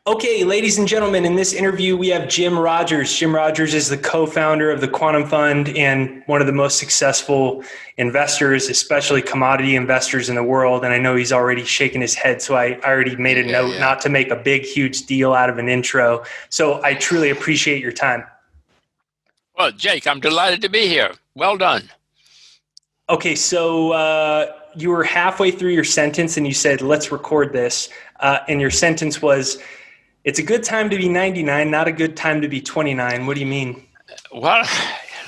Okay, ladies and gentlemen, in this interview, we have Jim Rogers. Jim Rogers is the co-founder of the Quantum Fund and one of the most successful investors, especially commodity investors in the world. And I know he's already shaking his head, so I already made a note Yeah. not to make a big, huge deal out of an intro. So I truly appreciate your time. Well, Jake, I'm delighted to be here. Well done. Okay, so you were halfway through your sentence and you said, let's record this. And your sentence was, it's a good time to be 99, not a good time to be 29. What do you mean? Well,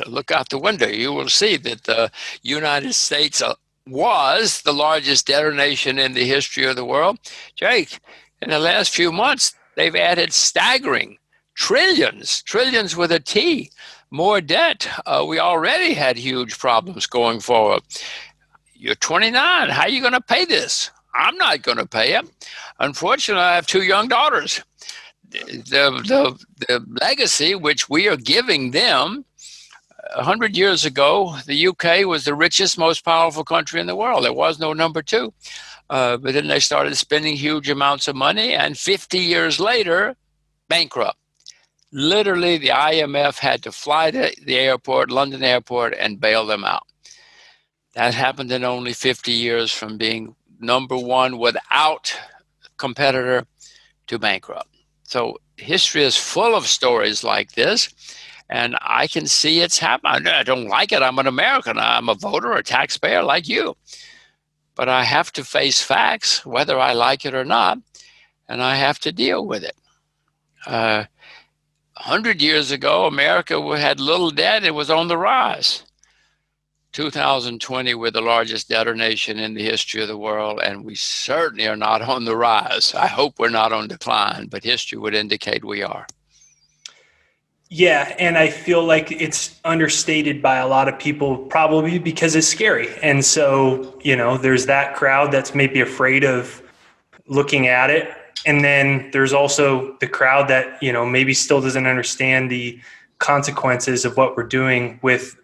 look out the window. You will see that the United States was the largest debtor nation in the history of the world. Jake, in the last few months, they've added staggering trillions with a T, more debt. We already had huge problems going forward. You're 29. How are you going to pay this? I'm not going to pay it. Unfortunately, I have two young daughters. The legacy which we are giving them 100 years ago, the UK was the richest, most powerful country in the world. There was no number two. But then they started spending huge amounts of money, and 50 years later, bankrupt. Literally, the IMF had to fly to the airport, London airport, and bail them out. That happened in only 50 years from being number one without competitor to bankrupt. So history is full of stories like this, and I can see it's happening. I don't like it. I'm an American. I'm a voter, a taxpayer like you. But I have to face facts, whether I like it or not, and I have to deal with it. 100 years ago, America had little debt. It was on the rise. 2020, we're the largest debtor nation in the history of the world, and we certainly are not on the rise. I hope we're not on decline, but history would indicate we are. Yeah, and I feel like it's understated by a lot of people, probably because it's scary. And so, there's that crowd that's maybe afraid of looking at it. And then there's also the crowd that, maybe still doesn't understand the consequences of what we're doing with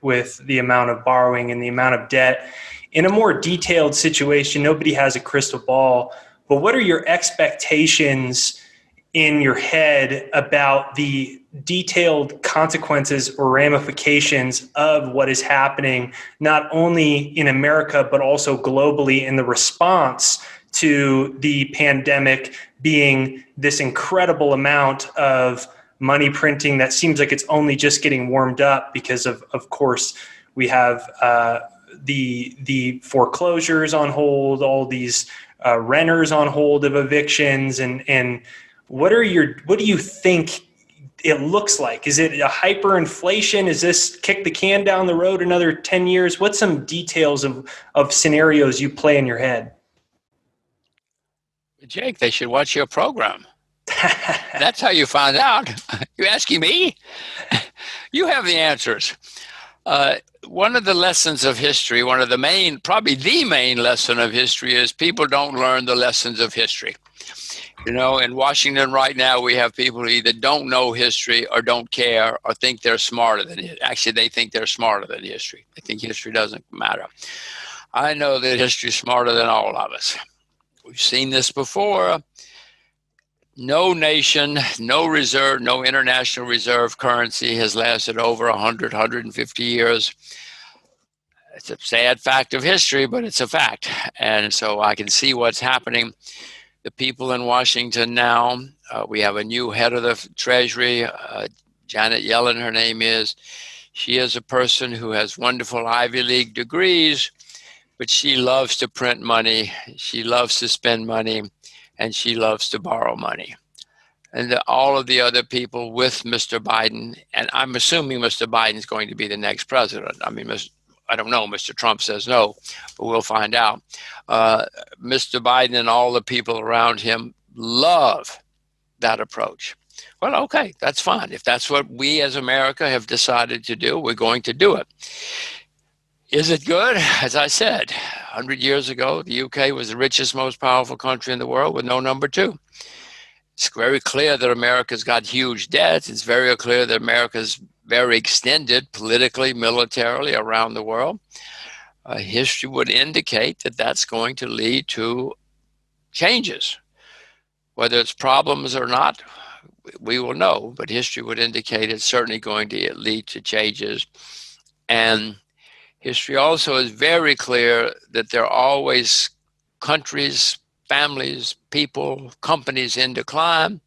the amount of borrowing and the amount of debt. In a more detailed situation, nobody has a crystal ball, but what are your expectations in your head about the detailed consequences or ramifications of what is happening, not only in America, but also globally in the response to the pandemic being this incredible amount of money printing that seems like it's only just getting warmed up because of course, we have the foreclosures on hold, all these renters on hold of evictions, and what do you think it looks like? Is it a hyperinflation? Is this kick the can down the road another 10 years? What's some details of scenarios you play in your head? Jake, they should watch your program. That's how you find out. You asking me? You have the answers. One of the lessons of history, probably the main lesson of history is people don't learn the lessons of history. In Washington right now, we have people who either don't know history or don't care or think they're smarter than it. Actually, they think they're smarter than history. They think history doesn't matter. I know that history is smarter than all of us. We've seen this before. No nation, no reserve, no international reserve currency has lasted over 100, 150 years. It's a sad fact of history, but it's a fact. And so I can see what's happening. The people in Washington now, we have a new head of the Treasury, Janet Yellen, her name is. She is a person who has wonderful Ivy League degrees, but she loves to print money. She loves to spend money. And she loves to borrow money. And all of the other people with Mr. Biden, and I'm assuming Mr. Biden is going to be the next president. I mean, I don't know, Mr. Trump says no, but we'll find out. Mr. Biden and all the people around him love that approach. Well, okay, that's fine. If that's what we as America have decided to do, we're going to do it. Is it good? As I said, 100 years ago, the UK was the richest, most powerful country in the world with no number two. It's very clear that America's got huge debts. It's very clear that America's very extended politically, militarily around the world. History would indicate that that's going to lead to changes. Whether it's problems or not, we will know, but history would indicate it's certainly going to lead to changes. And history also is very clear that there are always countries, families, people, companies in decline,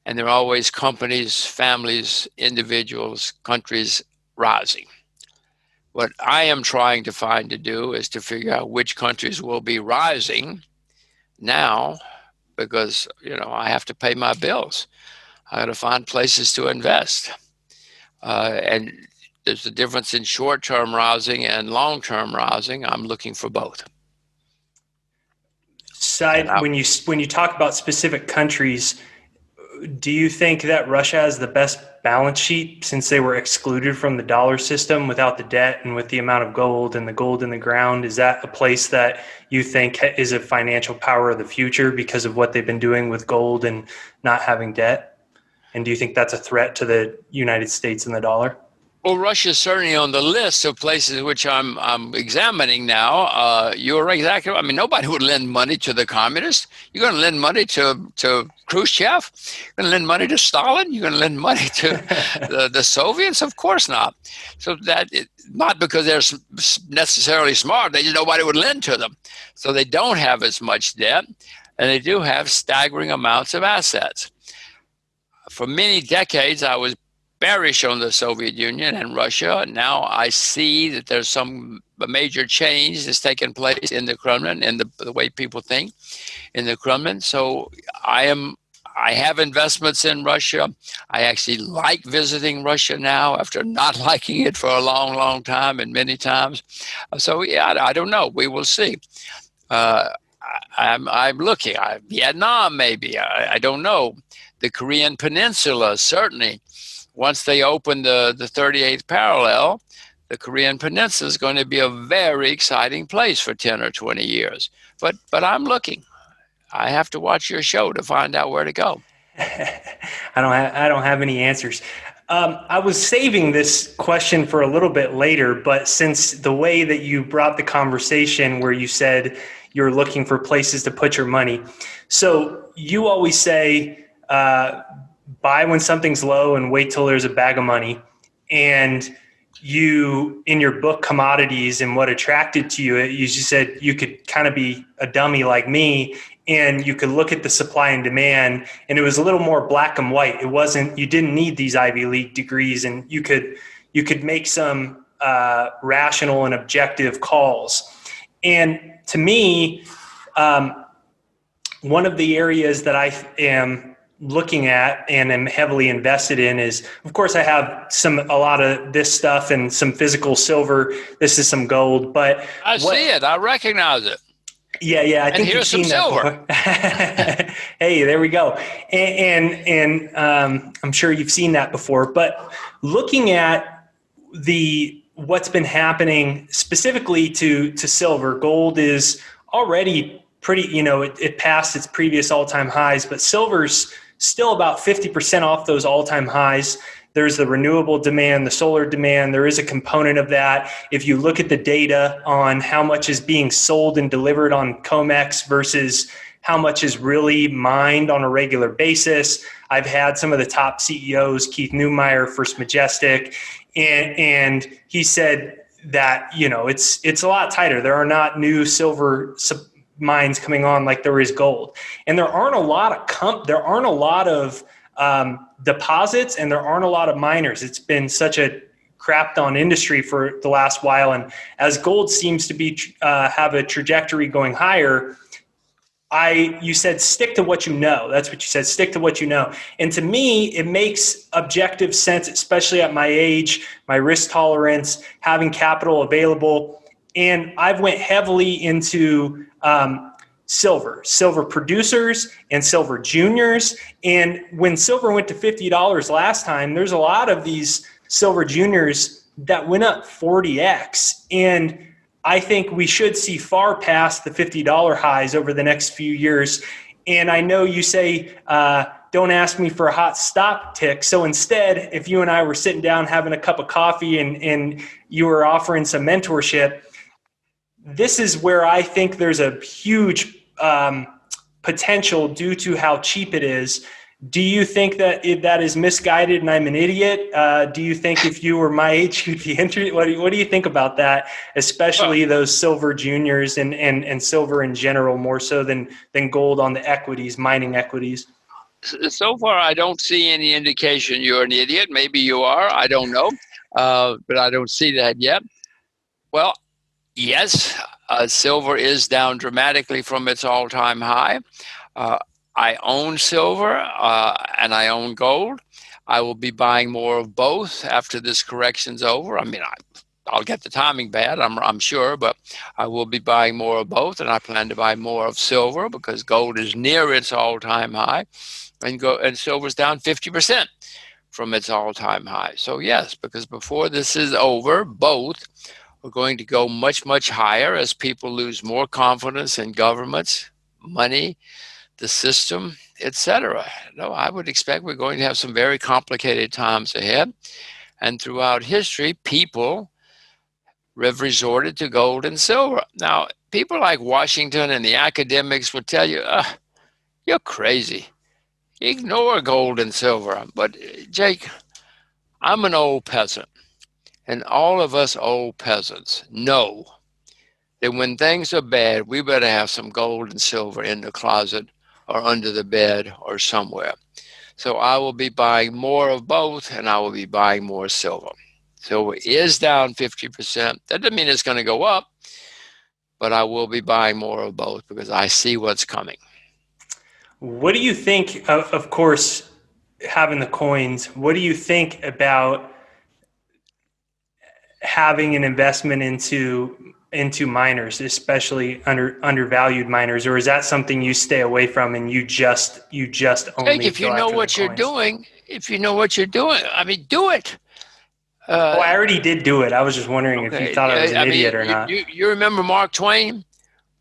and there are always companies, families, individuals, countries rising. What I am trying to do is to figure out which countries will be rising now, because I have to pay my bills. I got to find places to invest, and there's a difference in short-term rising and long-term rising. I'm looking for both. When you talk about specific countries, do you think that Russia has the best balance sheet since they were excluded from the dollar system without the debt and with the amount of gold and the gold in the ground? Is that a place that you think is a financial power of the future because of what they've been doing with gold and not having debt? And do you think that's a threat to the United States and the dollar? Well, Russia is certainly on the list of places which I'm examining now. You're exactly right. I mean, nobody would lend money to the communists. You're going to lend money to Khrushchev? You're going to lend money to Stalin? You're going to lend money to the Soviets? Of course not. So not because they're necessarily smart. Nobody would lend to them. So they don't have as much debt, and they do have staggering amounts of assets. For many decades, I was bearish on the Soviet Union and Russia. Now I see that there's some major change that's taken place in the Kremlin and the way people think in the Kremlin. So I have investments in Russia. I actually like visiting Russia now after not liking it for a long, long time and many times. So yeah, I don't know. We will see. I'm looking. Vietnam, maybe. I don't know. The Korean Peninsula, certainly. Once they open the 38th parallel, the Korean Peninsula is going to be a very exciting place for 10 or 20 years. But I'm looking. I have to watch your show to find out where to go. I don't have any answers. I was saving this question for a little bit later, but since the way that you brought the conversation where you said you're looking for places to put your money. So you always say, buy when something's low and wait till there's a bag of money. And you, in your book, Commodities, and what attracted to you, you said you could kind of be a dummy like me and you could look at the supply and demand, and it was a little more black and white. It wasn't, you didn't need these Ivy League degrees, and you could make some rational and objective calls. And to me, one of the areas that I am looking at and am heavily invested in is, of course, I have a lot of this stuff and some physical silver. This is some gold, but I see it. I recognize it. Yeah. I think here's some silver. Hey, there we go. And I'm sure you've seen that before. But looking at what's been happening specifically to silver, gold is already pretty. It passed its previous all-time highs, but silver's still about 50% off those all-time highs. There's the renewable demand, the solar demand. There is a component of that. If you look at the data on how much is being sold and delivered on COMEX versus how much is really mined on a regular basis, I've had some of the top CEOs, Keith Neumeyer, First Majestic, and he said that it's a lot tighter. There are not new silver mines coming on like there is gold, and there aren't a lot of deposits, and there aren't a lot of miners. It's been such a crapped on industry for the last while, and as gold seems to be have a trajectory going higher, you said stick to what you know. That's what you said, stick to what you know. And to me, it makes objective sense, especially at my age, my risk tolerance, having capital available. And I've went heavily into silver producers and silver juniors. And when silver went to $50 last time, there's a lot of these silver juniors that went up 40x. And I think we should see far past the $50 highs over the next few years. And I know you say, don't ask me for a hot stock tick. So instead, if you and I were sitting down having a cup of coffee and you were offering some mentorship, this is where I think there's a huge potential due to how cheap it is. Do you think that that is misguided and I'm an idiot? Do you think if you were my age, you'd be interested? What do you think about that, especially those silver juniors and silver in general, more so than gold on the equities, mining equities? So far, I don't see any indication you're an idiot. Maybe you are. I don't know. But I don't see that yet. Well, yes, silver is down dramatically from its all-time high. I own silver and I own gold. I will be buying more of both after this correction's over. I mean, I'll get the timing bad, I'm sure, but I will be buying more of both, and I plan to buy more of silver because gold is near its all-time high, and silver's down 50% from its all-time high. So yes, because before this is over, both are going to go much, much higher as people lose more confidence in governments, money, the system, etc. No, I would expect we're going to have some very complicated times ahead. And throughout history, people have resorted to gold and silver. Now, people like Washington and the academics would tell you, you're crazy. Ignore gold and silver. But Jake, I'm an old peasant, and all of us old peasants know that when things are bad, we better have some gold and silver in the closet or under the bed or somewhere. So I will be buying more of both, and I will be buying more silver. Silver is down 50%. That doesn't mean it's going to go up, but I will be buying more of both because I see what's coming. What do you think, of course, having the coins, what do you think about having an investment into miners, especially undervalued miners, or is that something you stay away from and you just only if you know what you're doing, I mean, do it. Well, I already did do it. I was just wondering if you thought I was an idiot or not. You remember Mark Twain?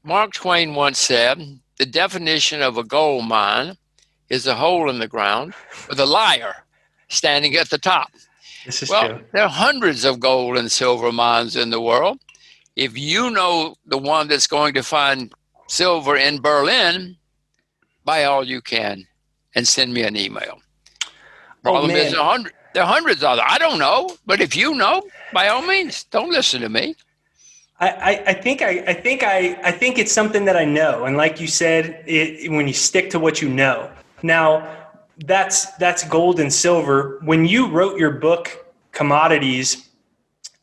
Mark Twain once said, the definition of a gold mine is a hole in the ground with a liar standing at the top. This is true. There are hundreds of gold and silver mines in the world. If you know the one that's going to find silver in Berlin, buy all you can and send me an email. Problem is, there are hundreds of them. I don't know, but if you know, by all means, don't listen to me. I think it's something that I know, and like you said, when you stick to what you know. Now, that's gold and silver. When you wrote your book, Commodities,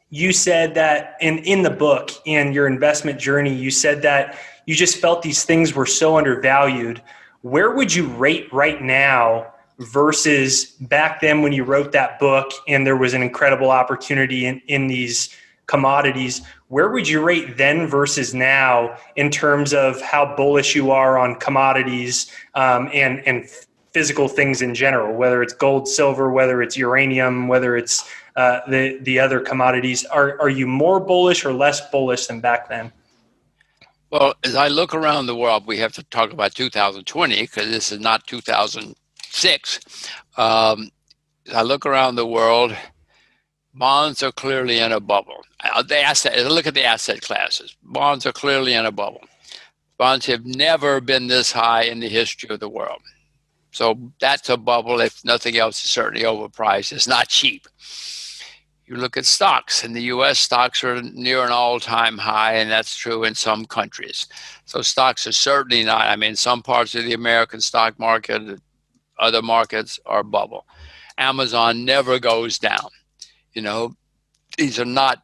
you said that in the book and your investment journey, you said that you just felt these things were so undervalued. Where would you rate right now versus back then when you wrote that book and there was an incredible opportunity in these commodities? Where would you rate then versus now in terms of how bullish you are on commodities and physical things in general, whether it's gold, silver, whether it's uranium, whether it's the other commodities? Are you more bullish or less bullish than back then? Well, as I look around the world, we have to talk about 2020 because this is not 2006. As I look around the world, bonds are clearly in a bubble. Look at the asset classes. Bonds are clearly in a bubble. Bonds have never been this high in the history of the world. So that's a bubble. If nothing else, it's certainly overpriced. It's not cheap. You look at stocks. In the U.S., stocks are near an all-time high, and that's true in some countries. So stocks are certainly not. I mean, some parts of the American stock market, other markets are bubble. Amazon never goes down. You know, these are not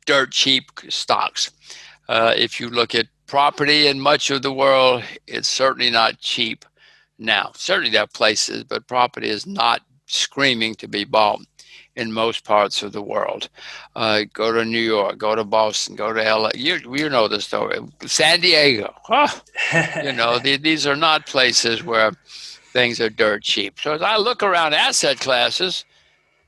dirt cheap stocks. If you look at property in much of the world, it's certainly not cheap now. Certainly there are places, but property is not screaming to be bought in most parts of the world. Go to New York, go to Boston, go to LA. You know the story. San Diego. These are not places where things are dirt cheap. So as I look around asset classes,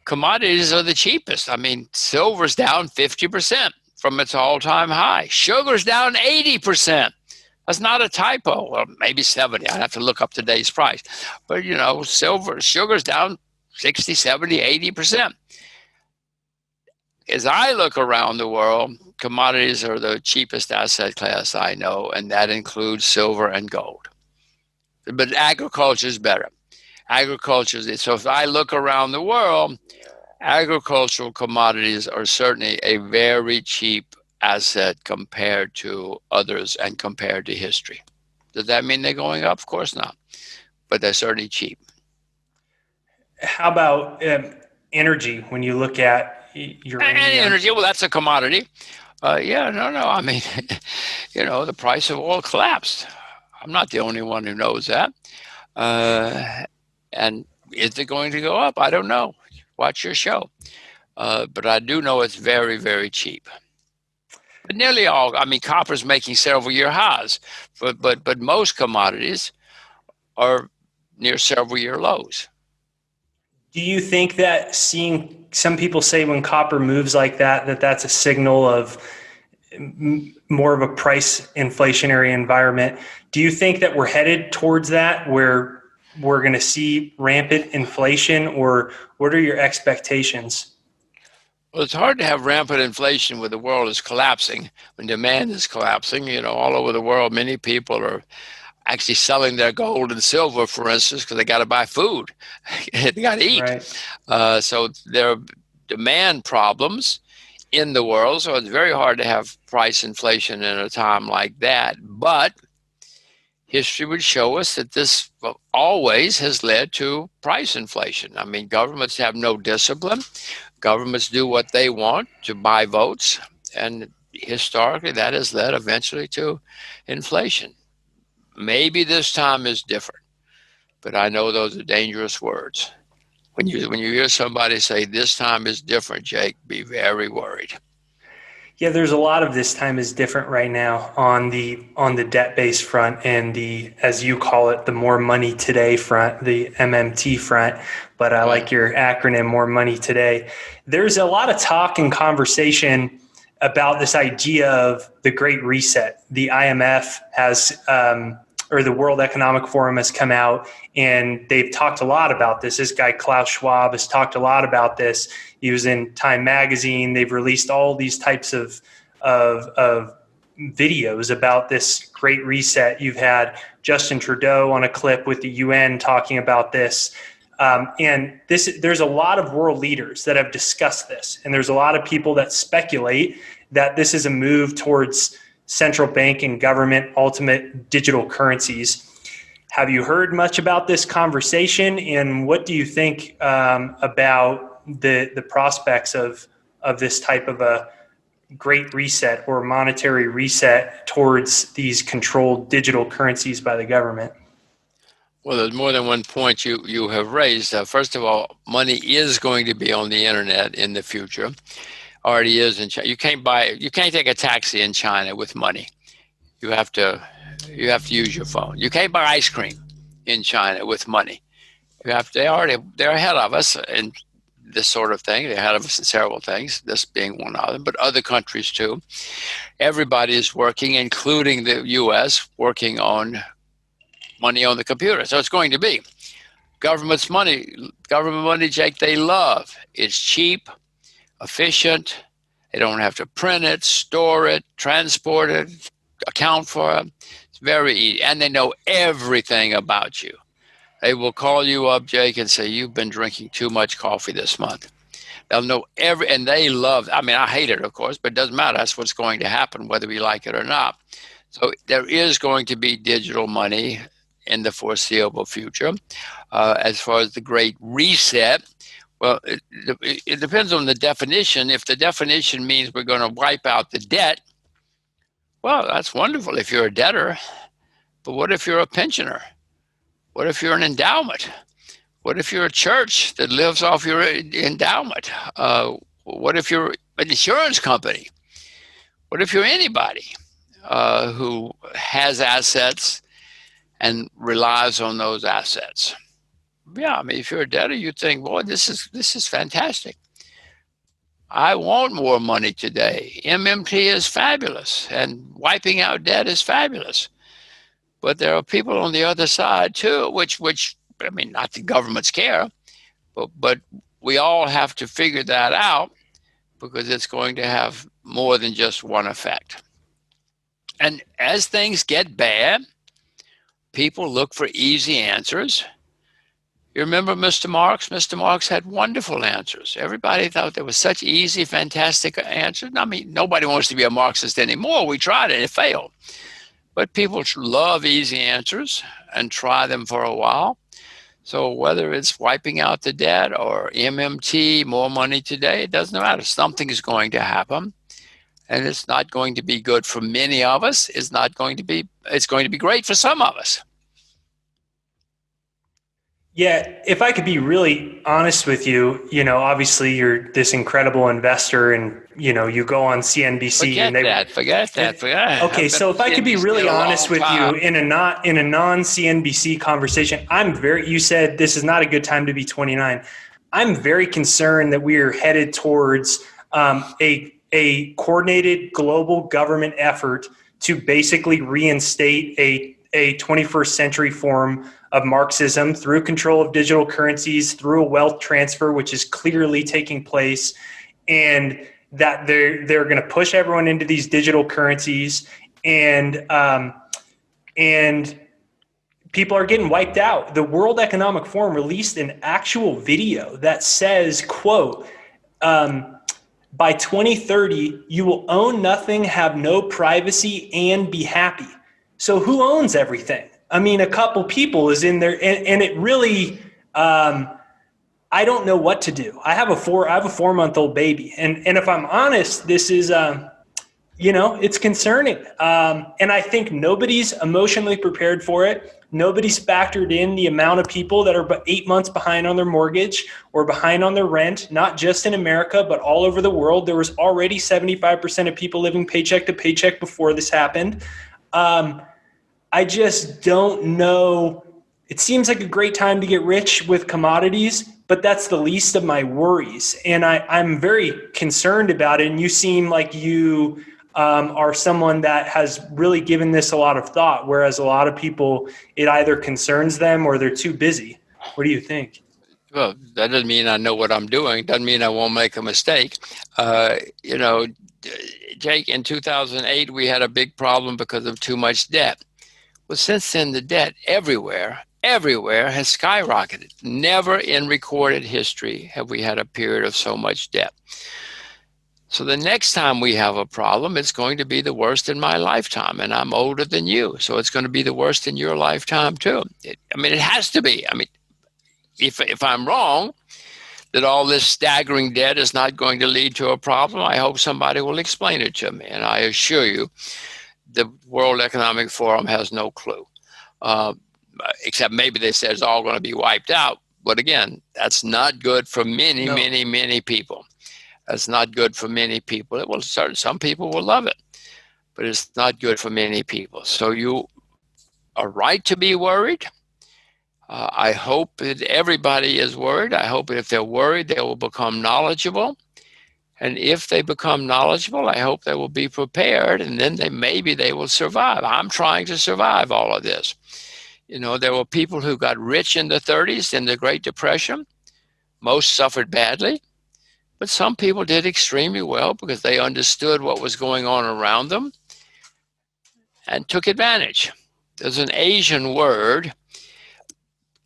commodities are the cheapest. I mean, silver's down 50% from its all-time high. Sugar's down 80%. That's not a typo. Well, maybe 70. I'd have to look up today's price. But, sugar's down 60, 70, 80%. As I look around the world, commodities are the cheapest asset class I know, and that includes silver and gold. But agriculture is better. So if I look around the world, agricultural commodities are certainly a very cheap asset compared to others and compared to history. Does that mean they're going up? Of course not, but they're certainly cheap. How about energy? When you look at uranium, And energy, well, that's a commodity. Yeah, no. I mean, the price of oil collapsed. I'm not the only one who knows that. And is it going to go up? I don't know. Watch your show. But I do know it's very, very cheap. But nearly all, I mean, copper's making several year highs, but most commodities are near several year lows. do you think that seeing some people say when copper moves like that, that's a signal of more of a price inflationary environment? Do you think that we're headed towards that where we're going to see rampant inflation, or what are your expectations? Well, it's hard to have rampant inflation when the world is collapsing, when demand is collapsing. All over the world, many people are actually selling their gold and silver, for instance, because they got to buy food. They got to eat. Right. So there are demand problems in the world. So it's very hard to have price inflation in a time like that. But history would show us that this always has led to price inflation. I mean, governments have no discipline. Governments do what they want to buy votes. And historically, that has led eventually to inflation. Maybe this time is different, but I know those are dangerous words. When you hear somebody say this time is different, Jake, be very worried. Yeah, there's a lot of this time is different right now on the debt-based front and the, as you call it, the more money today front, the MMT front. But I like your acronym, more money today. There's a lot of talk and conversation about this idea of the Great Reset. The IMF has, or the World Economic Forum has come out and they've talked a lot about this. This guy, Klaus Schwab, has talked a lot about this. He was in Time Magazine. They've released all these types of videos about this Great Reset. You've had Justin Trudeau on a clip with the UN talking about this. And there's a lot of world leaders that have discussed this. And there's a lot of people that speculate that this is a move towards central bank and government ultimate digital currencies. Have you heard much about this conversation? And what do you think about the prospects of this type of a great reset or monetary reset towards these controlled digital currencies by the government? Well, there's more than one point you have raised. First of all, money is going to be on the internet in the future. Already is in China. You can't take a taxi in China with money. You have to use your phone. You can't buy ice cream in China with money. They're ahead of us in this sort of thing. They're ahead of us in several things, this being one of them, but other countries too. Everybody is working, including the US, working on money on the computer. So it's going to be government money, Jake, they love. It's cheap, efficient. They don't have to print it, store it, transport it, account for it. It's very easy. And they know everything about you. They will call you up, Jake, and say, you've been drinking too much coffee this month. They'll know and they love, I mean, I hate it, of course, but it doesn't matter. That's what's going to happen, whether we like it or not. So there is going to be digital money in the foreseeable future. As far as the Great Reset, well, it depends on the definition. If the definition means we're going to wipe out the debt, well, that's wonderful if you're a debtor. But what if you're a pensioner? What if you're an endowment? What if you're a church that lives off your endowment? What if you're an insurance company? What if you're anybody who has assets and relies on those assets? Yeah, I mean, if you're a debtor, you think, boy, this is fantastic. I want more money today. MMT is fabulous, and wiping out debt is fabulous. But there are people on the other side too, which I mean, not the governments care, but we all have to figure that out because it's going to have more than just one effect. And as things get bad, people look for easy answers. You remember Mr. Marx? Mr. Marx had wonderful answers. Everybody thought there was such easy, fantastic answers. I mean, nobody wants to be a Marxist anymore. We tried it, it failed. But people love easy answers and try them for a while. So whether it's wiping out the debt or MMT, more money today, it doesn't matter. Something is going to happen. And it's not going to be good for many of us. It's going to be great for some of us. Yeah, if I could be really honest with you, obviously you're this incredible investor and, you go on CNBC Forget that. Okay, so if I could be really honest with you in a non-CNBC conversation, you said this is not a good time to be 29. I'm very concerned that we are headed towards a coordinated global government effort to basically reinstate a 21st century form of Marxism through control of digital currencies, through a wealth transfer, which is clearly taking place, and that they're going to push everyone into these digital currencies, and people are getting wiped out. The World Economic Forum released an actual video that says, quote, by 2030, you will own nothing, have no privacy, and be happy. So who owns everything? I mean, a couple people is in there, and it really, I don't know what to do. I have a 4-month-old baby, and if I'm honest, this is, it's concerning. And I think nobody's emotionally prepared for it. Nobody's factored in the amount of people that are 8 months behind on their mortgage or behind on their rent, not just in America, but all over the world. There was already 75% of people living paycheck to paycheck before this happened. I just don't know. It seems like a great time to get rich with commodities, but that's the least of my worries. And I'm very concerned about it. And you seem like you are someone that has really given this a lot of thought, whereas a lot of people, it either concerns them or they're too busy. What do you think? Well, that doesn't mean I know what I'm doing. Doesn't mean I won't make a mistake. Jake, in 2008, we had a big problem because of too much debt. Well, since then, the debt everywhere has skyrocketed. Never in recorded history have we had a period of so much debt. So the next time we have a problem, it's going to be the worst in my lifetime, and I'm older than you, so it's going to be the worst in your lifetime too. It has to be. If I'm wrong, that all this staggering debt is not going to lead to a problem, I hope somebody will explain it to me, and I assure you, the World Economic Forum has no clue, except maybe they say it's all going to be wiped out. But again, that's not good for many people. That's not good for many people. It will some people will love it, but it's not good for many people. So you are right to be worried. I hope that everybody is worried. I hope that if they're worried, they will become knowledgeable. And if they become knowledgeable, I hope they will be prepared, and then maybe they will survive. I'm trying to survive all of this. There were people who got rich in the 30s in the Great Depression. Most suffered badly, but some people did extremely well because they understood what was going on around them and took advantage. There's an Asian word.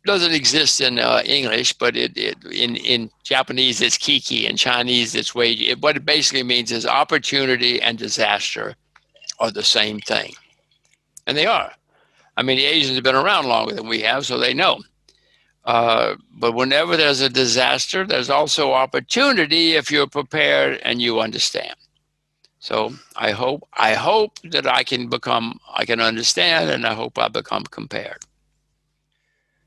Doesn't exist in English, but in Japanese it's kiki, in Chinese it's wei. What it basically means is opportunity and disaster are the same thing, and they are. The Asians have been around longer than we have, so they know. But whenever there's a disaster, there's also opportunity if you're prepared and you understand. So I hope that I can understand, and I hope I become prepared.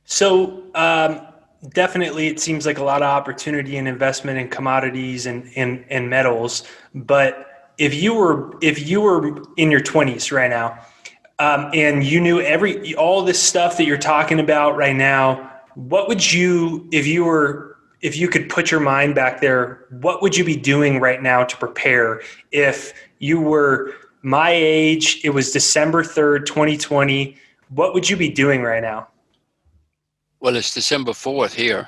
So definitely it seems like a lot of opportunity and investment in commodities and metals. But if you were in your 20s right now, and you knew all this stuff that you're talking about right now, what would you, if you could put your mind back there, what would you be doing right now to prepare? If you were my age, it was December 3rd, 2020, what would you be doing right now? Well, it's December 4th here.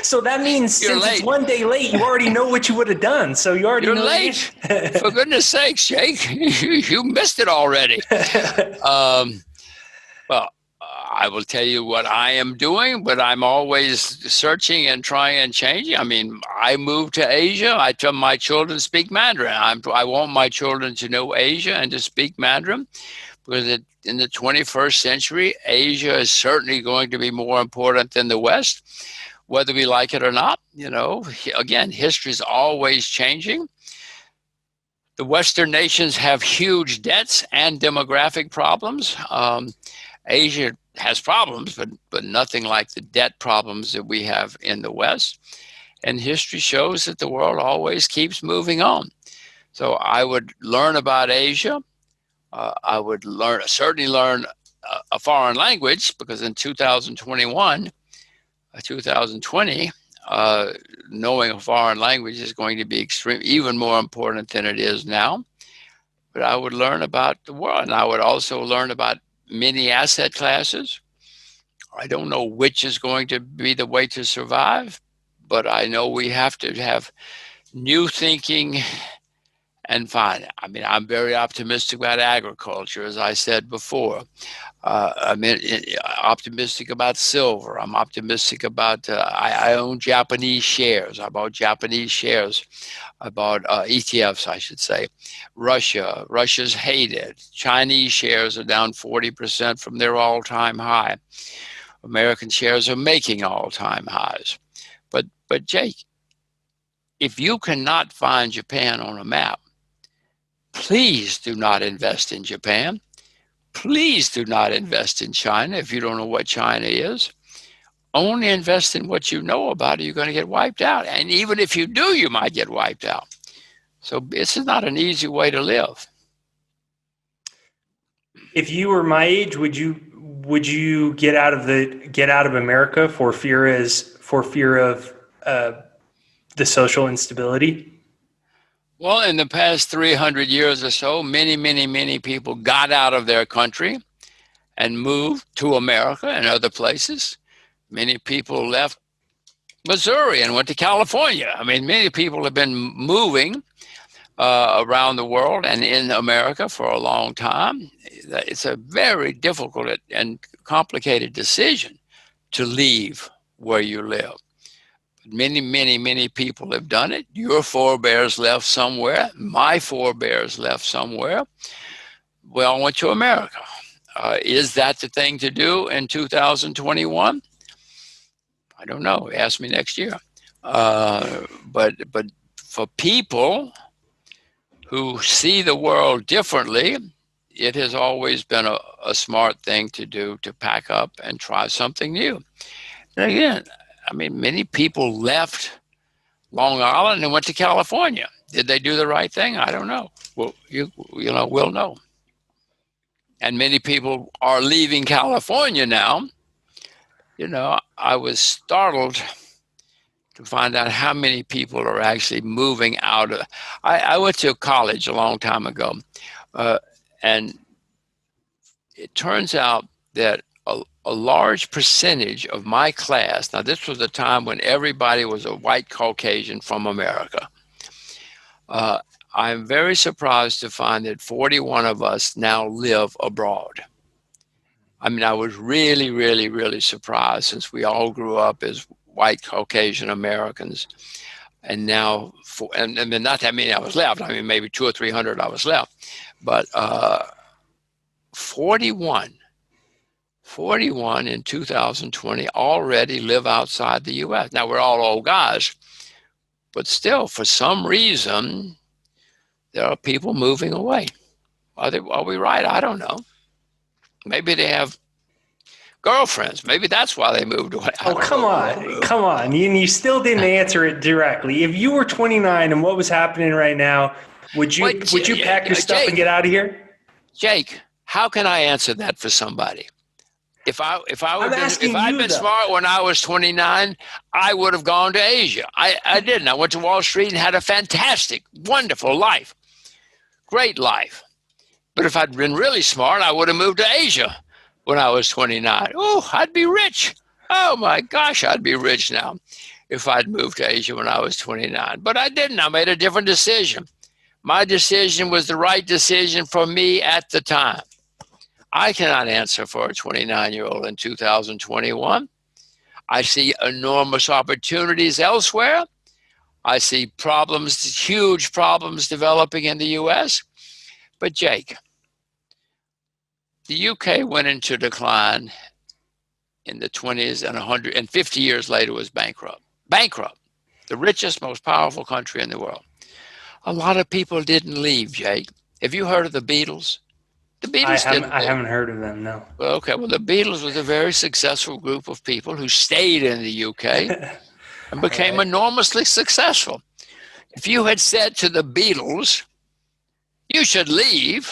So that means You're since late. It's one day late, you already know what you would have done. So you're late. For goodness sakes, Jake, you missed it already. Well, I will tell you what I am doing, but I'm always searching and trying and changing. I mean, I moved to Asia. I tell my children speak Mandarin. I want my children to know Asia and to speak Mandarin because in the 21st century, Asia is certainly going to be more important than the West, whether we like it or not. You know, again, history is always changing. The Western nations have huge debts and demographic problems. Asia has problems, but nothing like the debt problems that we have in the West. And history shows that the world always keeps moving on. So I would learn about Asia. I would certainly learn a foreign language because in 2021, 2020, knowing a foreign language is going to be even more important than it is now. But I would learn about the world, and I would also learn about many asset classes. I don't know which is going to be the way to survive, but I know we have to have new thinking and finance. I mean, I'm very optimistic about agriculture, as I said before. I'm optimistic about silver. I'm optimistic about, I own Japanese shares. I bought Japanese shares. I bought ETFs, I should say. Russia's hated. Chinese shares are down 40% from their all-time high. American shares are making all-time highs. But Jake, if you cannot find Japan on a map, please do not invest in Japan. Please do not invest in China if you don't know what China is. Only invest in what you know about it. You're going to get wiped out. And even if you do, you might get wiped out. So this is not an easy way to live. If you were my age, would you get out of America for fear of the social instability? Well, in the past 300 years or so, many people got out of their country and moved to America and other places. Many people left Missouri and went to California. I mean, many people have been moving around the world and in America for a long time. It's a very difficult and complicated decision to leave where you live. Many people have done it. Your forebears left somewhere. My forebears left somewhere. We all went to America. Is that the thing to do in 2021? I don't know. Ask me next year. But for people who see the world differently, it has always been a smart thing to do, to pack up and try something new. And again, I mean, many people left Long Island and went to California. Did they do the right thing? I don't know. Well, we'll know. And many people are leaving California now. You know, I was startled to find out how many people are actually moving out of. I went to college a long time ago, and it turns out that a large percentage of my class, now this was a time when everybody was a white Caucasian from America. I'm very surprised to find that 41 of us now live abroad. I mean, I was really surprised, since we all grew up as white Caucasian Americans. And now, and not that many I was left. I mean, maybe 200 or 300 I was left. But 41 in 2020 already live outside the U.S. Now, we're all old guys, but still, for some reason, there are people moving away. Are we right? I don't know. Maybe they have girlfriends. Maybe that's why they moved away. Oh, come on. You still didn't answer it directly. If you were 29 and what was happening right now, would you pack your stuff Jake, and get out of here? Jake, how can I answer that for somebody? If I'd been smart when I was 29, I would have gone to Asia. I didn't. I went to Wall Street and had a fantastic, wonderful life. Great life. But if I'd been really smart, I would have moved to Asia when I was 29. Oh, I'd be rich. Oh my gosh, I'd be rich now if I'd moved to Asia when I was 29. But I didn't. I made a different decision. My decision was the right decision for me at the time. I cannot answer for a 29-year-old in 2021. I see enormous opportunities elsewhere. I see problems, huge problems developing in the US. But Jake, the UK went into decline in the 20s, and 150 years later was bankrupt. Bankrupt. The richest, most powerful country in the world. A lot of people didn't leave, Jake. Have you heard of the Beatles? The Beatles didn't leave. I haven't heard of them, no. Well, okay. Well, the Beatles was a very successful group of people who stayed in the UK and became enormously successful. If you had said to the Beatles, you should leave,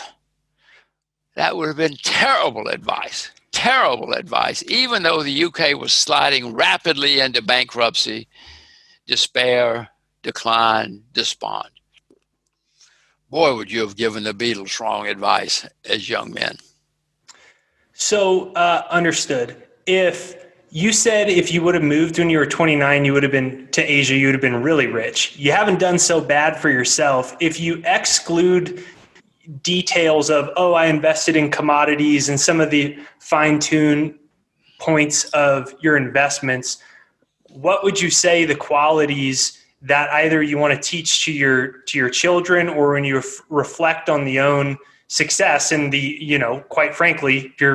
that would have been terrible advice. Terrible advice, even though the UK was sliding rapidly into bankruptcy, despair, decline, despond. Boy, would you have given the Beatles wrong advice as young men. So, understood. If you said if you would have moved when you were 29, you would have been to Asia, you would have been really rich. You haven't done so bad for yourself. If you exclude details of, I invested in commodities and some of the fine-tuned points of your investments, what would you say the qualities that either you want to teach to your children, or when you reflect on the own success and quite frankly, you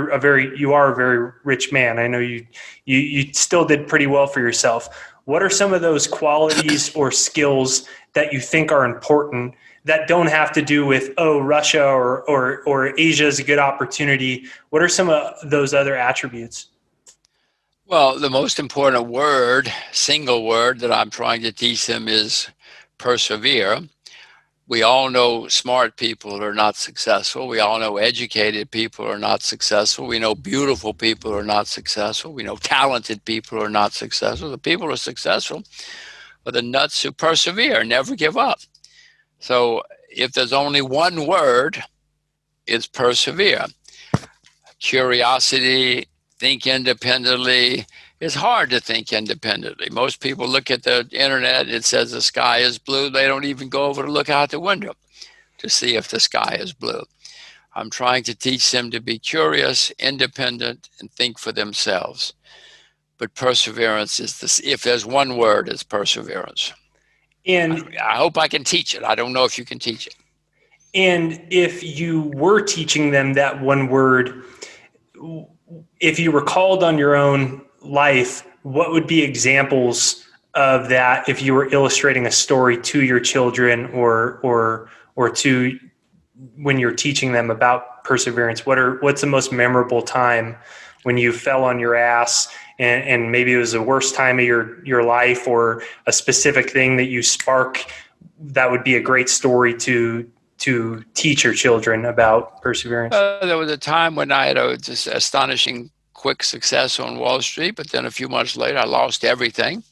are a very rich man. I know you still did pretty well for yourself. What are some of those qualities or skills that you think are important that don't have to do with, Russia or Asia is a good opportunity? What are some of those other attributes? Well, the most important single word that I'm trying to teach them is persevere. We all know smart people are not successful. We all know educated people are not successful. We know beautiful people are not successful. We know talented people are not successful. The people who are successful are the nuts who persevere, never give up. So if there's only one word, it's persevere. Curiosity, think independently. It's hard to think independently. Most people look at the internet, it says the sky is blue. They don't even go over to look out the window to see if the sky is blue. I'm trying to teach them to be curious, independent, and think for themselves. But perseverance is this. If there's one word, it's perseverance. And I hope I can teach it. I don't know if you can teach it. And if you were teaching them that one word, if you were called on your own life, what would be examples of that if you were illustrating a story to your children or to when you're teaching them about perseverance? What's the most memorable time when you fell on your ass and maybe it was the worst time of your life, or a specific thing that you spark that would be a great story to teach your children about perseverance? There was a time when I had a just astonishing quick success on Wall Street, but then a few months later, I lost everything.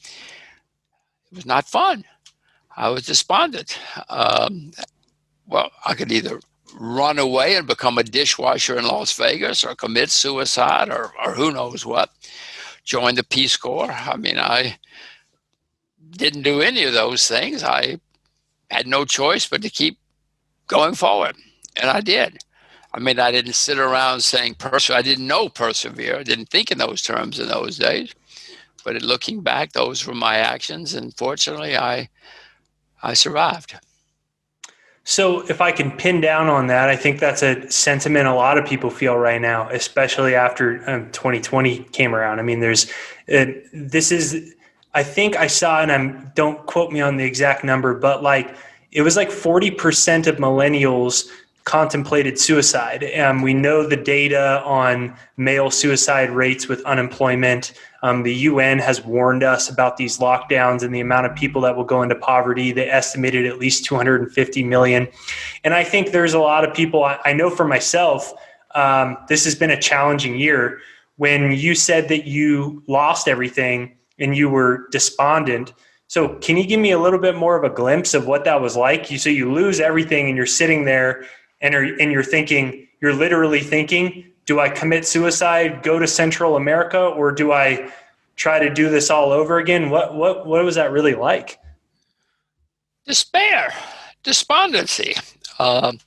It was not fun. I was despondent. Well, I could either run away and become a dishwasher in Las Vegas, or commit suicide, or who knows what, join the Peace Corps. I mean, I didn't do any of those things. I had no choice but to keep going forward, and I did. I mean, I didn't sit around saying I didn't know persevere. I didn't think in those terms in those days. But in looking back, those were my actions, and fortunately, I survived. So if I can pin down on that, I think that's a sentiment a lot of people feel right now, especially after 2020 came around. I mean, I think I saw, and don't quote me on the exact number, but it was 40% of millennials contemplated suicide. We know the data on male suicide rates with unemployment. The UN has warned us about these lockdowns and the amount of people that will go into poverty. They estimated at least 250 million. And I think there's a lot of people, I know for myself, this has been a challenging year. When you said that you lost everything and you were despondent, so can you give me a little bit more of a glimpse of what that was like? So you lose everything and you're sitting there and you're literally thinking, do I commit suicide, go to Central America, or do I try to do this all over again? What was that really like? Despair, despondency. I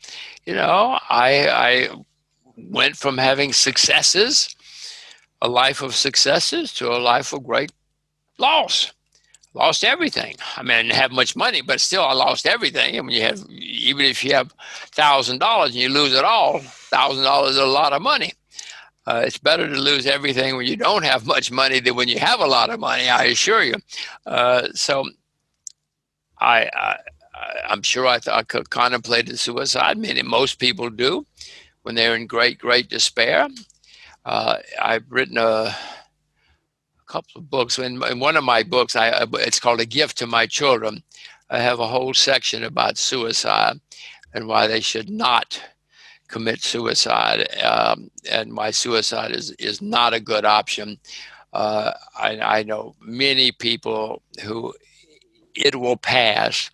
went from having successes, a life of successes, to a life of great loss. Lost everything. I mean, I didn't have much money, but still I lost everything. I mean, even if you have $1,000 and you lose it all, $1,000 is a lot of money. It's better to lose everything when you don't have much money than when you have a lot of money, I assure you. So I'm sure I contemplated suicide. Most people do when they're in great, great despair. I've written a couple of books. In one of my books, it's called A Gift to My Children. I have a whole section about suicide and why they should not commit suicide, and why suicide is not a good option. I know many people who it will pass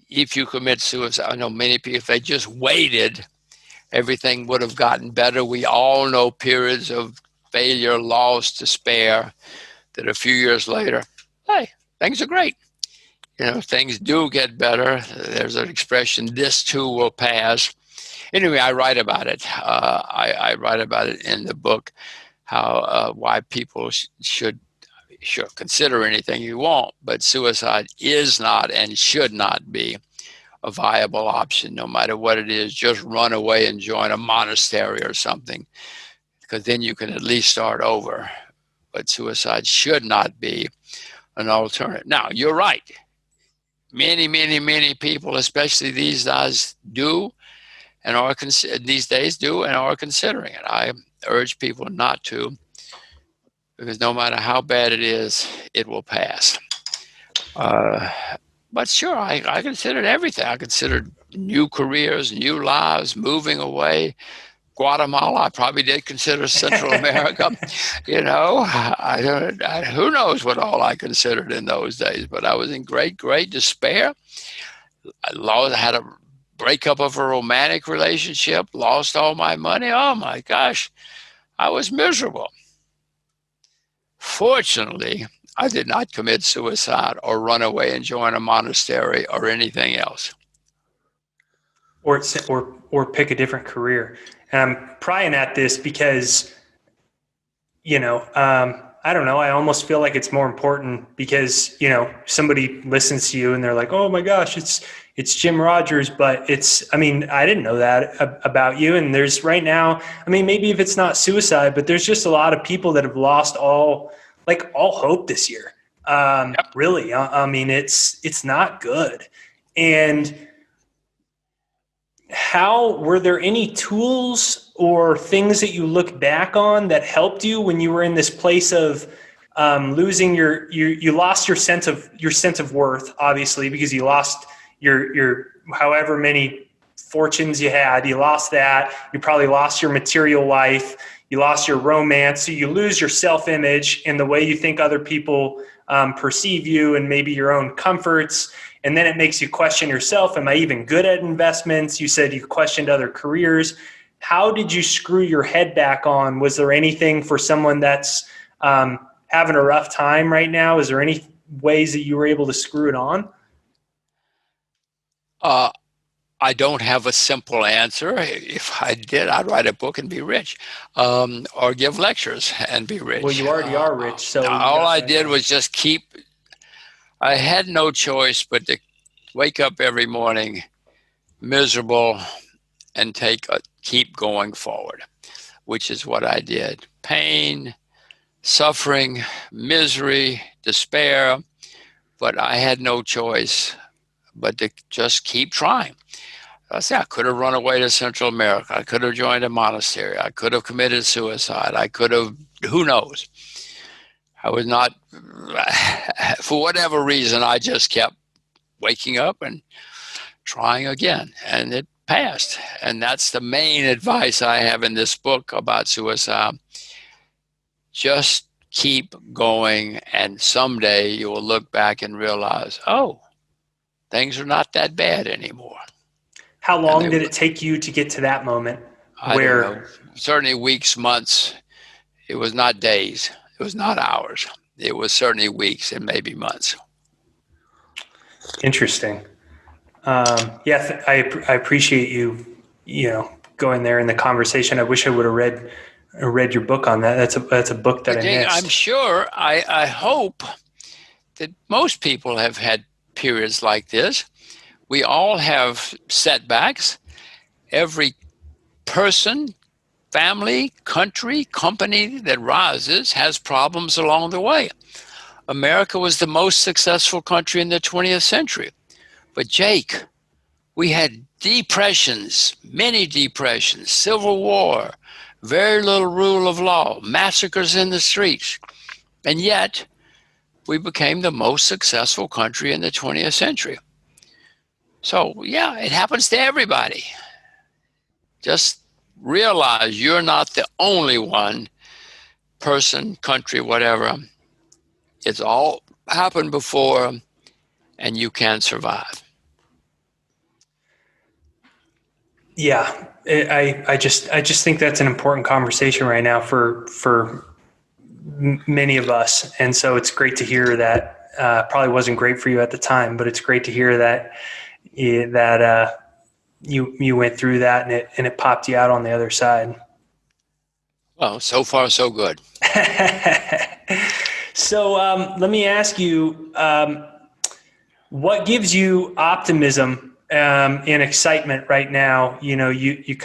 if you commit suicide. I know many people, if they just waited, everything would have gotten better. We all know periods of failure, loss, despair, that a few years later, hey, things are great. Things do get better. There's an expression, this too will pass. Anyway, I write about it. I write about it in the book, how why people should consider anything you want, but suicide is not and should not be a viable option, no matter what it is. Just run away and join a monastery or something, because then you can at least start over. But suicide should not be an alternative. Now, you're right. Many, many, many people, especially these days, do and are considering it. I urge people not to, because no matter how bad it is, it will pass. But sure, I considered everything. I considered new careers, new lives, moving away. Guatemala, I probably did consider Central America. Who knows what all I considered in those days, but I was in great, great despair. I had a breakup of a romantic relationship, lost all my money. Oh my gosh, I was miserable. Fortunately, I did not commit suicide or run away and join a monastery or anything else. Or pick a different career. And I'm prying at this because, I don't know. I almost feel like it's more important because, somebody listens to you and they're like, oh my gosh, it's Jim Rogers, but I didn't know that about you. And there's right now, maybe if it's not suicide, but there's just a lot of people that have lost all hope this year. Yep. Really. It's not good. And were there any tools or things that you look back on that helped you when you were in this place of losing you lost your sense of worth, obviously, because you lost your however many fortunes you had, you lost that. You probably lost your material life. You lost your romance. So you lose your self-image and the way you think other people perceive you, and maybe your own comforts. And then it makes you question yourself. Am I even good at investments? You said you questioned other careers. How did you screw your head back on? Was there anything for someone that's having a rough time right now? Is there any ways that you were able to screw it on? I don't have a simple answer. If I did, I'd write a book and be rich, or give lectures and be rich. Well, you already are rich. So all I did was just I had no choice but to wake up every morning miserable and keep going forward, which is what I did. Pain, suffering, misery, despair, but I had no choice but to just keep trying. I could have run away to Central America. I could have joined a monastery. I could have committed suicide. I could have, who knows? I was not, for whatever reason, I just kept waking up and trying again, and it passed. And that's the main advice I have in this book about suicide. Just keep going, and someday you will look back and realize, oh, things are not that bad anymore. How long did it take you to get to that moment? I don't know. Certainly weeks, months. It was not days. It was not hours. It was certainly weeks and maybe months. Interesting. I appreciate you going there in the conversation. I wish I would have read your book on that. That's a book that I missed. I'm sure, I hope that most people have had periods like this. We all have setbacks. Every person, family, country, company that rises has problems along the way. America was the most successful country in the 20th century. But Jake, we had depressions, many depressions, civil war, very little rule of law, massacres in the streets. And yet, we became the most successful country in the 20th century. So, yeah, it happens to everybody. Just realize you're not the only one, person, country, whatever. It's all happened before, and you can survive. Yeah, I just think that's an important conversation right now for many of us, and so it's great to hear that. Probably wasn't great for you at the time, but it's great to hear that you went through that and it popped you out on the other side. Well, so far so good. So let me ask you, what gives you optimism and excitement right now? You know, you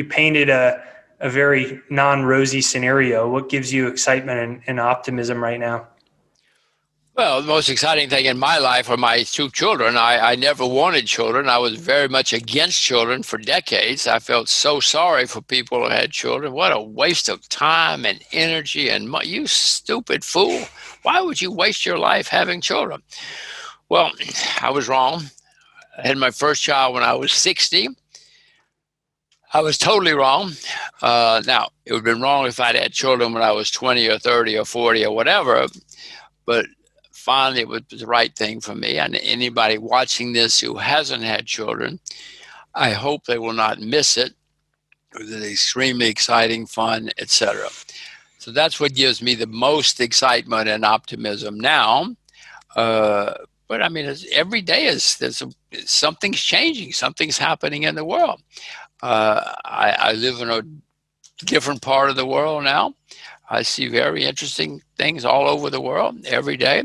painted a very non-rosy scenario. What gives you excitement and optimism right now? Well, the most exciting thing in my life are my two children. I never wanted children. I was very much against children for decades. I felt so sorry for people who had children. What a waste of time and energy and money. You stupid fool. Why would you waste your life having children? Well, I was wrong. I had my first child when I was 60. I was totally wrong. Now, it would have been wrong if I'd had children when I was 20 or 30 or 40 or whatever, but finally it was the right thing for me. And anybody watching this who hasn't had children, I hope they will not miss it. It was extremely exciting, fun, etc. So that's what gives me the most excitement and optimism now. But I mean, every day something's changing, something's happening in the world. I live in a different part of the world now. I see very interesting things all over the world every day.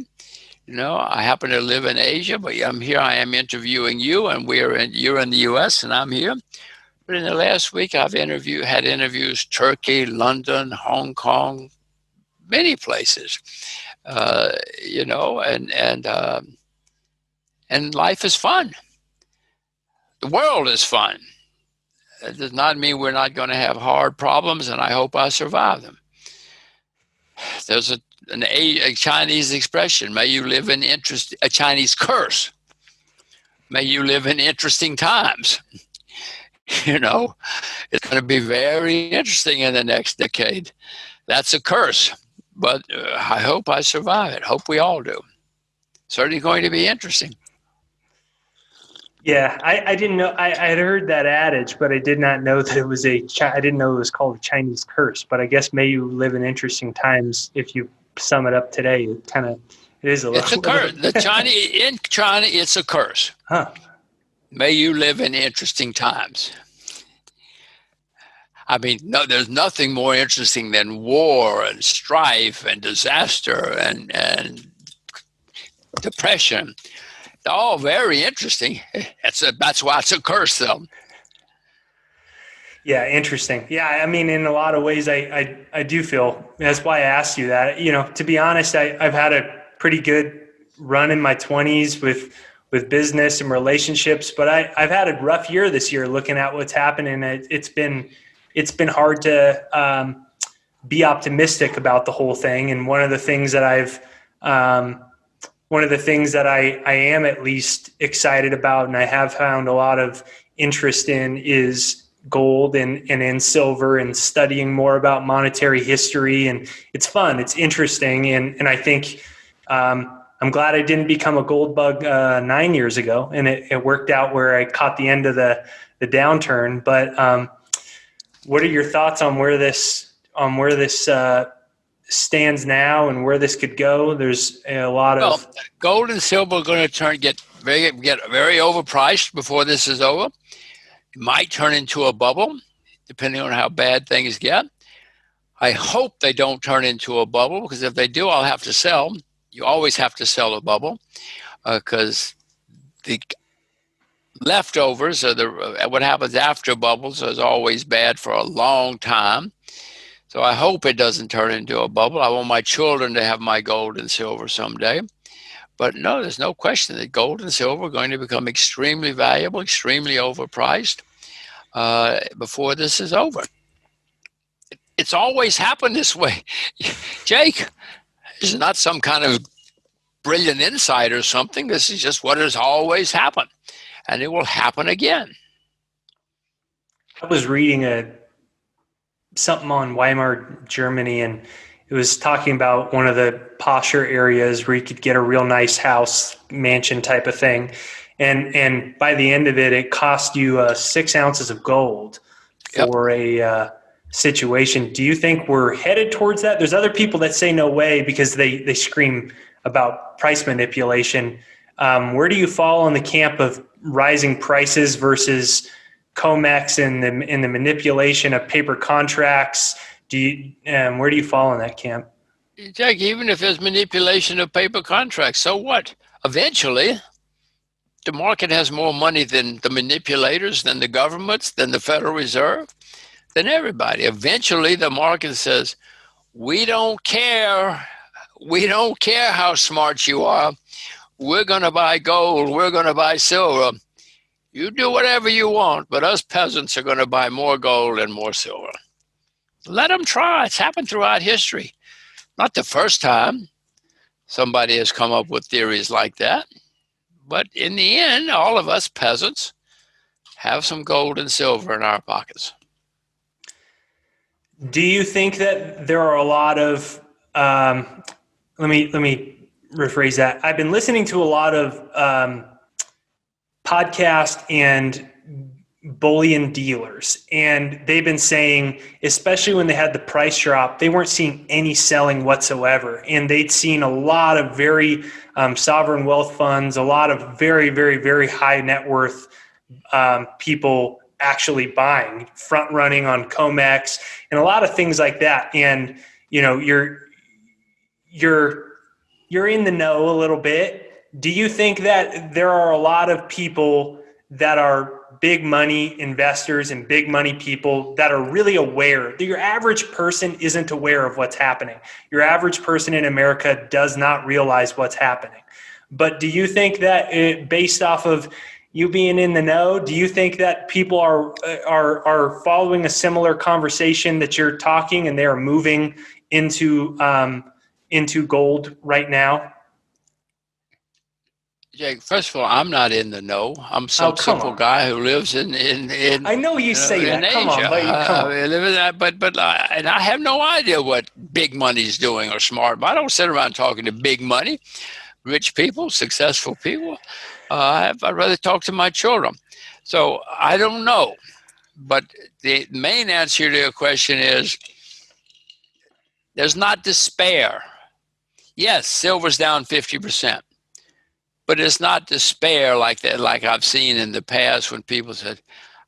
You know, I happen to live in Asia, but I'm here. I am interviewing you, and you're in the U.S. and I'm here. But in the last week, I've had interviews Turkey, London, Hong Kong, many places. You know, and life is fun. The world is fun. It does not mean we're not going to have hard problems, and I hope I survive them. There's a Chinese expression, may you live in a Chinese curse. May you live in interesting times. You know, it's going to be very interesting in the next decade. That's a curse, but I hope I survive it. Hope we all do. Certainly going to be interesting. Yeah, I didn't know. I had heard that adage, but I did not know that it was I didn't know it was called a Chinese curse. But I guess may you live in interesting times. If you sum it up today, it is a little. It's a curse. In China, it's a curse. Huh. May you live in interesting times. I mean, no, there's nothing more interesting than war and strife and disaster and depression. They're all very interesting. That's why it's a curse, though. Yeah, interesting. Yeah, I mean, in a lot of ways, I do feel that's why I asked you that. You know, to be honest, I've had a pretty good run in my 20s with business and relationships, but I've had a rough year this year looking at what's happening. It's been hard to be optimistic about the whole thing. And one of the things that I am at least excited about, and I have found a lot of interest in, is gold and in silver, and studying more about monetary history. And it's fun. It's interesting. And I think I'm glad I didn't become a gold bug 9 years ago. And it worked out where I caught the end of the downturn. But what are your thoughts on where this stands now and where this could go? There's a lot of gold and silver are going to get very overpriced before this is over. It might turn into a bubble, depending on how bad things get. I hope they don't turn into a bubble, because if they do, I'll have to sell. You always have to sell a bubble, because the leftovers or what happens after bubbles is always bad for a long time. So I hope it doesn't turn into a bubble. I want my children to have my gold and silver someday. But no, there's no question that gold and silver are going to become extremely valuable, extremely overpriced before this is over. It's always happened this way. Jake, this is not some kind of brilliant insight or something. This is just what has always happened, and it will happen again. I was reading something on Weimar, Germany, and it was talking about one of the posher areas where you could get a real nice house, mansion type of thing. And by the end of it, it cost you 6 ounces of gold for a situation. Do you think we're headed towards that? There's other people that say no way because they scream about price manipulation. Where do you fall on the camp of rising prices versus COMEX and the manipulation of paper contracts? Where do you fall in that camp? Jack, even if there's manipulation of paper contracts, so what? Eventually, the market has more money than the manipulators, than the governments, than the Federal Reserve, than everybody. Eventually, the market says, we don't care. We don't care how smart you are. We're going to buy gold. We're going to buy silver. You do whatever you want, but us peasants are going to buy more gold and more silver. Let them try. It's happened throughout history. Not the first time somebody has come up with theories like that. But in the end, all of us peasants have some gold and silver in our pockets. Do you think that there are a lot of let me rephrase that. I've been listening to a lot of podcast and bullion dealers, and they've been saying, especially when they had the price drop, they weren't seeing any selling whatsoever, and they'd seen a lot of very sovereign wealth funds, a lot of very, very, very high net worth people actually buying, front running on COMEX, and a lot of things like that. And you know, you're in the know a little bit. Do you think that there are a lot of people that are big money investors and big money people that are really aware that your average person isn't aware of what's happening? Your average person in America does not realize what's happening. But do you think that based off of you being in the know, do you think that people are following a similar conversation that you're talking, and they are moving into gold right now? Jake, first of all, I'm not in the know. I'm some simple guy who lives in I know you say that. Asia. Come on, but and I have no idea what big money's doing or smart. I don't sit around talking to big money, rich people, successful people. I'd rather talk to my children. So I don't know. But the main answer to your question is there's not despair. Yes, silver's down 50%. But it's not despair like that, like I've seen in the past when people said,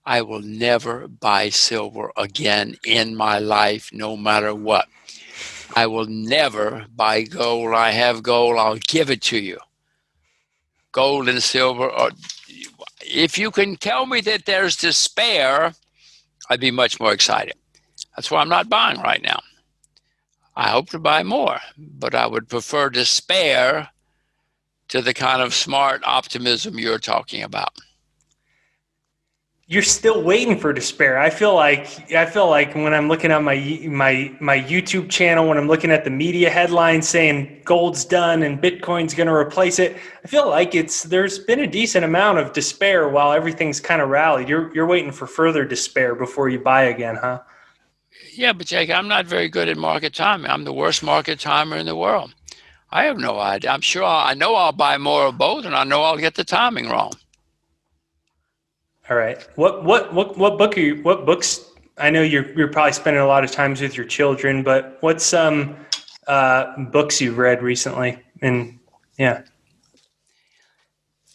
I will never buy silver again in my life, no matter what. I will never buy gold. I have gold. I'll give it to you. Gold and silver. If you can tell me that there's despair, I'd be much more excited. That's why I'm not buying right now. I hope to buy more, but I would prefer despair to the kind of smart optimism you're talking about. You're still waiting for despair. I feel like when I'm looking at my YouTube channel, when I'm looking at the media headlines saying gold's done and Bitcoin's going to replace it, I feel like there's been a decent amount of despair while everything's kind of rallied. You're waiting for further despair before you buy again, huh? Yeah, but Jake, I'm not very good at market timing. I'm the worst market timer in the world. I have no idea. I'm sure I know I'll buy more of both, and I know I'll get the timing wrong. All right. What books? I know you're probably spending a lot of times with your children, but what's some books you've read recently? And yeah.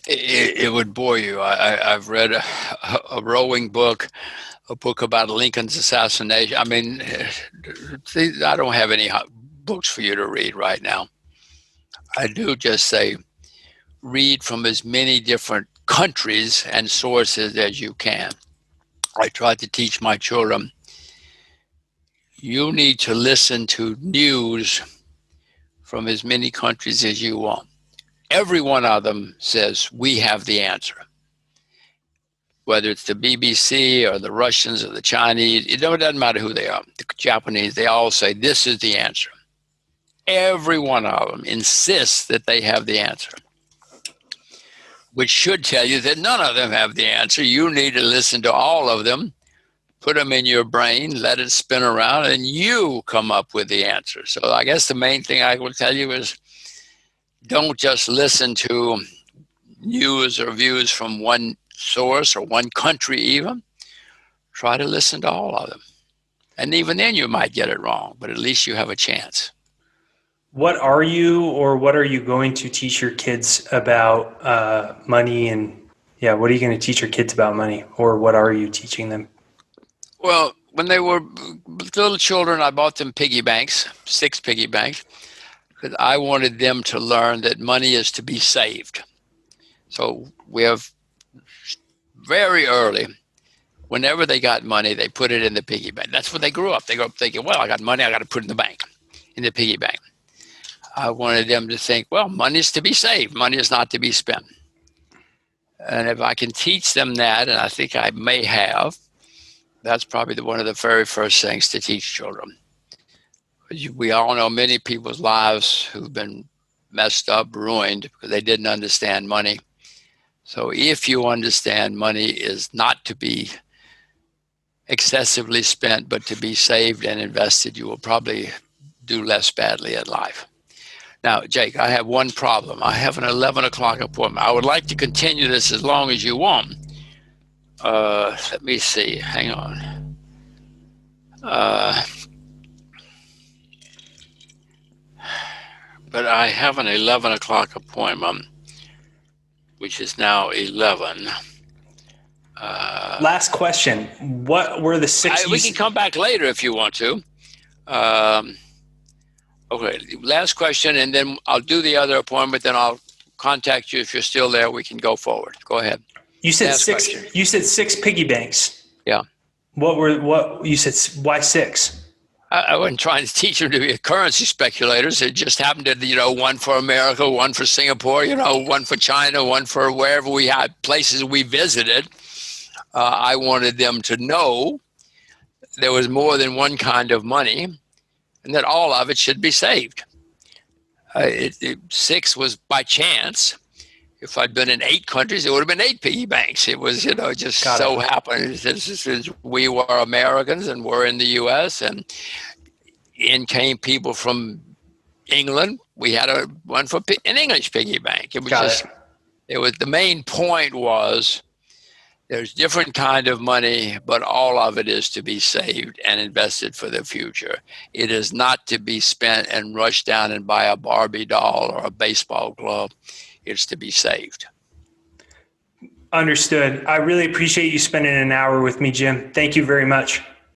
It would bore you. I've read a rowing book, a book about Lincoln's assassination. I mean, I don't have any books for you to read right now. I do just say read from as many different countries and sources as you can. I try to teach my children, you need to listen to news from as many countries as you want. Every one of them says, we have the answer. Whether it's the BBC or the Russians or the Chinese, it doesn't matter who they are. The Japanese, they all say, this is the answer. Every one of them insists that they have the answer, which should tell you that none of them have the answer. You need to listen to all of them, put them in your brain, let it spin around, and you come up with the answer. So I guess the main thing I will tell you is don't just listen to news or views from one source or one country even. Try to listen to all of them. And even then you might get it wrong, but at least you have a chance. What are you going to teach your kids about money? And what are you going to teach your kids about money, or what are you teaching them? Well, when they were little children, I bought them piggy banks, 6 piggy banks, because I wanted them to learn that money is to be saved. So we have very early, whenever they got money, they put it in the piggy bank. That's what they grew up. They grew up thinking, well, I got money, I got to put it in the bank, in the piggy bank. I wanted them to think, well, money is to be saved. Money is not to be spent. And if I can teach them that, and I think I may have, that's probably one of the very first things to teach children. We all know many people's lives who've been messed up, ruined, because they didn't understand money. So if you understand money is not to be excessively spent, but to be saved and invested, you will probably do less badly in life. Now, Jake, I have one problem. I have an 11 o'clock appointment. I would like to continue this as long as you want. Let me see. Hang on. But I have an 11 o'clock appointment, which is now 11. Last question. What were the 6? We can come back later if you want to. Okay, last question, and then I'll do the other appointment, then I'll contact you if you're still there. We can go forward. Go ahead. You said last 6. question. You said 6 piggy banks. Yeah. What you said? Why 6? I wasn't trying to teach them to be currency speculators. It just happened to, one for America, one for Singapore, one for China, one for wherever we had places we visited. I wanted them to know there was more than one kind of money, and that all of it should be saved. 6 was by chance. If I'd been in 8 countries, it would have been 8 piggy banks. It was, just so happened. We were Americans and we're in the U.S. and in came people from England. We had one for an English piggy bank. It was the main point was there's different kind of money, but all of it is to be saved and invested for the future. It is not to be spent and rushed down and buy a Barbie doll or a baseball glove. It's to be saved. Understood. I really appreciate you spending an hour with me, Jim. Thank you very much.